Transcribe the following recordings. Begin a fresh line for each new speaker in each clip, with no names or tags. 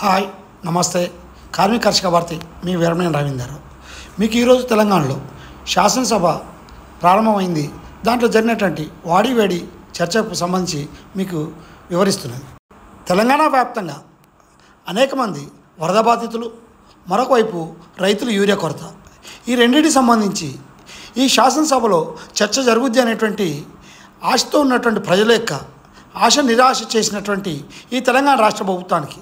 Hi నమస్తే కార్మిక కర్షక భారతి మీ వీరమనేని రవీందర్ మీకు ఈరోజు తెలంగాణలో శాసనసభ ప్రారంభమైంది. దాంట్లో జరిగినటువంటి వాడివేడి చర్చకు సంబంధించి మీకు వివరిస్తున్నది. తెలంగాణ వ్యాప్తంగా అనేక మంది వరద బాధితులు, మరొక వైపు రైతులు యూరియా కొరత, ఈ రెండింటికి సంబంధించి ఈ శాసనసభలో చర్చ జరుగుద్ది అనేటువంటి ఆశతో ఉన్నటువంటి ప్రజల యొక్క ఆశ నిరాశ చేసినటువంటి ఈ తెలంగాణ రాష్ట్ర ప్రభుత్వానికి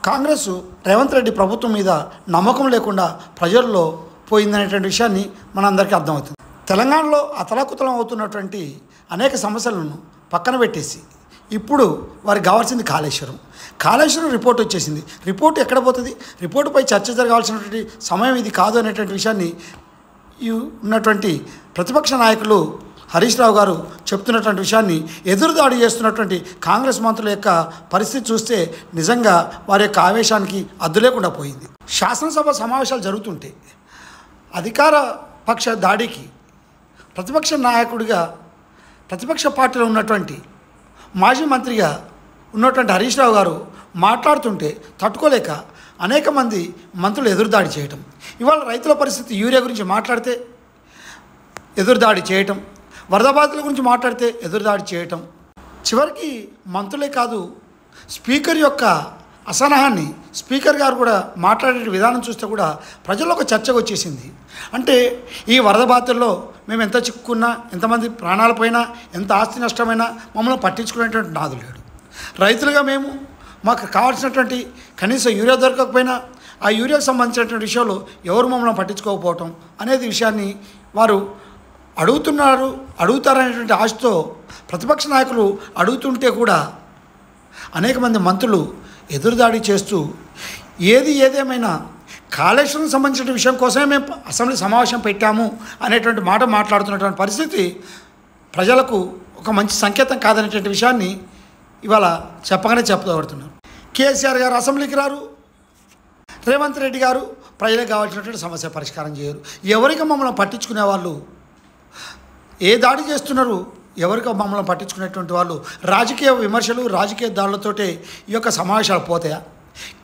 కాంగ్రెస్ రేవంత్ రెడ్డి ప్రభుత్వం మీద నమ్మకం లేకుండా ప్రజల్లో పోయిందనేటువంటి విషయాన్ని మనందరికీ అర్థమవుతుంది. తెలంగాణలో అతలాకుతలం అవుతున్నటువంటి అనేక సమస్యలను పక్కన పెట్టేసి ఇప్పుడు వారికి కావాల్సింది కాళేశ్వరం రిపోర్ట్ వచ్చేసింది. రిపోర్ట్ ఎక్కడ పోతుంది? రిపోర్టుపై చర్చ జరగాల్సినటువంటి సమయం ఇది కాదు అనేటువంటి విషయాన్ని ఉన్నటువంటి ప్రతిపక్ష నాయకులు హరీష్ రావు గారు చెప్తున్నటువంటి విషయాన్ని ఎదురుదాడి చేస్తున్నటువంటి కాంగ్రెస్ మంత్రుల యొక్క పరిస్థితి చూస్తే నిజంగా వారి యొక్క ఆవేశానికి అద్దు లేకుండా పోయింది. శాసనసభ సమావేశాలు జరుగుతుంటే అధికార పక్ష దాడికి ప్రతిపక్ష నాయకుడిగా ప్రతిపక్ష పార్టీలో ఉన్నటువంటి మాజీ మంత్రిగా ఉన్నటువంటి హరీష్ రావు గారు మాట్లాడుతుంటే తట్టుకోలేక అనేక మంది మంత్రులు ఎదురుదాడి చేయటం, ఇవాళ రైతుల పరిస్థితి యూరియా గురించి మాట్లాడితే ఎదురుదాడి చేయటం, వరద బాధితుల గురించి మాట్లాడితే ఎదురుదాడి చేయటం, చివరికి మంత్రులే కాదు స్పీకర్ యొక్క అసహనాన్ని స్పీకర్ గారు కూడా మాట్లాడే విధానం చూస్తే కూడా ప్రజల్లో ఒక చర్చకు వచ్చేసింది. అంటే ఈ వరద బాధితుల్లో మేము ఎంత చిక్కుకున్నా, ఎంతమంది ప్రాణాలు పోయినా, ఎంత ఆస్తి నష్టమైనా మమ్మల్ని పట్టించుకునేటువంటి నాదు లేడు. రైతులుగా మాకు కావాల్సినటువంటి కనీసం యూరియా దొరకకపోయినా ఆ యూరియాకు సంబంధించినటువంటి విషయంలో ఎవరు మమ్మల్ని పట్టించుకోకపోవటం అనేది విషయాన్ని వారు అడుగుతారనేటువంటి ఆశతో ప్రతిపక్ష నాయకులు అడుగుతుంటే కూడా అనేక మంది మంత్రులు ఎదురుదాడి చేస్తూ ఏదేమైనా కాళేశ్వరం సంబంధించిన విషయం కోసమే మేము అసెంబ్లీ సమావేశం పెట్టాము అనేటువంటి మాట మాట్లాడుతున్నటువంటి పరిస్థితి ప్రజలకు ఒక మంచి సంకేతం కాదనేటువంటి విషయాన్ని ఇవాళ చెప్పగానే చెప్పబడుతున్నారు. కేసీఆర్ గారు అసెంబ్లీకి రారు, రేవంత్ రెడ్డి గారు ప్రజలకు కావాల్సినటువంటి సమస్య పరిష్కారం చేయరు. ఎవరికి మమ్మల్ని పట్టించుకునే వాళ్ళు ఏ దాడి చేస్తున్నారు, ఎవరికి మమ్మల్ని పట్టించుకునేటువంటి వాళ్ళు రాజకీయ విమర్శలు, రాజకీయ దాడులతోటే ఈ యొక్క సమావేశాలు పోతాయా?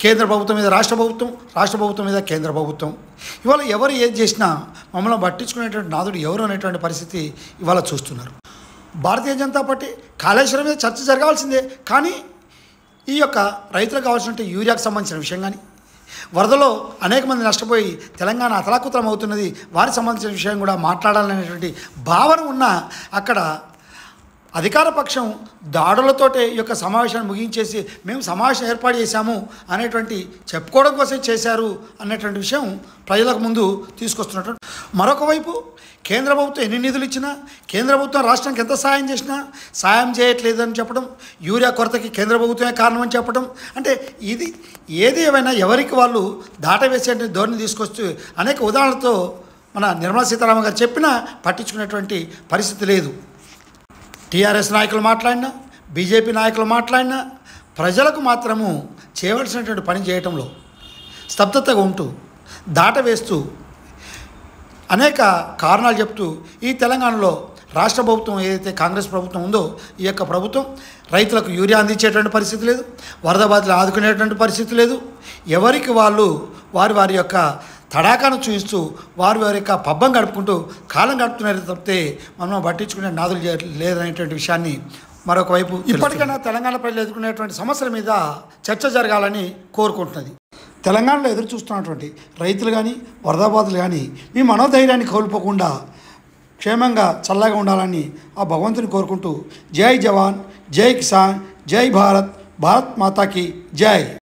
కేంద్ర ప్రభుత్వం మీద రాష్ట్ర ప్రభుత్వం, రాష్ట్ర ప్రభుత్వం మీద కేంద్ర ప్రభుత్వం, ఇవాళ ఎవరు ఏది చేసినా మమ్మల్ని పట్టించుకునేటువంటి నాదుడు ఎవరు అనేటువంటి పరిస్థితి ఇవాళ చూస్తున్నారు. భారతీయ జనతా పార్టీ కాళేశ్వరం మీద చర్చ జరగాల్సిందే, కానీ ఈ యొక్క రైతులకు కావాల్సిన యూరియాకు సంబంధించిన విషయం కానీ, వరదలో అనేక మంది నష్టపోయి తెలంగాణ అతలాకుతలం అవుతున్నది, వారికి సంబంధించిన విషయం కూడా మాట్లాడాలనేటువంటి భావన ఉన్న అక్కడ అధికార పక్షం దాడులతోటే ఈ యొక్క సమావేశాన్ని ముగించేసి మేము సమావేశం ఏర్పాటు చేశాము అనేటువంటి చెప్పుకోవడం కోసం చేశారు అనేటువంటి విషయం ప్రజలకు ముందు తీసుకొస్తున్నటువంటి. మరొక వైపు కేంద్ర ప్రభుత్వం ఎన్ని నిధులు ఇచ్చినా, కేంద్ర ప్రభుత్వం రాష్ట్రానికి ఎంత సాయం చేసినా సాయం చేయట్లేదని చెప్పడం, యూరియా కొరతకి కేంద్ర ప్రభుత్వమే కారణం అని చెప్పడం, అంటే ఇది ఏది ఏమైనా ఎవరికి వాళ్ళు దాటవేసే ధోరణి తీసుకొస్తూ అనేక ఉదాహరణలతో మన నిర్మలా సీతారామన్ గారు చెప్పినా పట్టించుకునేటువంటి పరిస్థితి లేదు. టీఆర్ఎస్ నాయకులు మాట్లాడినా, బీజేపీ నాయకులు మాట్లాడినా ప్రజలకు మాత్రము చేయవలసినటువంటి పని చేయటంలో స్తబ్దతగా ఉంటూ దాటవేస్తూ అనేక కారణాలు చెప్తూ ఈ తెలంగాణలో రాష్ట్ర ప్రభుత్వం ఏదైతే కాంగ్రెస్ ప్రభుత్వం ఉందో ఈ యొక్క ప్రభుత్వం రైతులకు యూరియా అందించేటువంటి పరిస్థితి లేదు, వరద బాధితులు ఆదుకునేటువంటి పరిస్థితి లేదు. ఎవరికి వాళ్ళు వారి యొక్క తడాకాను చూపిస్తూ వారి యొక్క పబ్బం గడుపుకుంటూ కాలం గడుపుతున్నారు తప్పితే మనం పట్టించుకునే నాదులు లేదనేటువంటి విషయాన్ని మరొక వైపు ఇప్పటికైనా తెలంగాణ ప్రజలు ఎదుర్కొనేటువంటి సమస్యల మీద చర్చ జరగాలని కోరుకుంటున్నది. తెలంగాణలో ఎదురు చూస్తున్నటువంటి రైతులు కానీ, వరద బాధితులు కానీ మీ మనోధైర్యాన్ని కోల్పోకుండా క్షేమంగా చల్లగా ఉండాలని ఆ భగవంతుని కోరుకుంటూ జై జవాన్, జై కిసాన్, జై భారత్, భారత్ మాతాకి జై.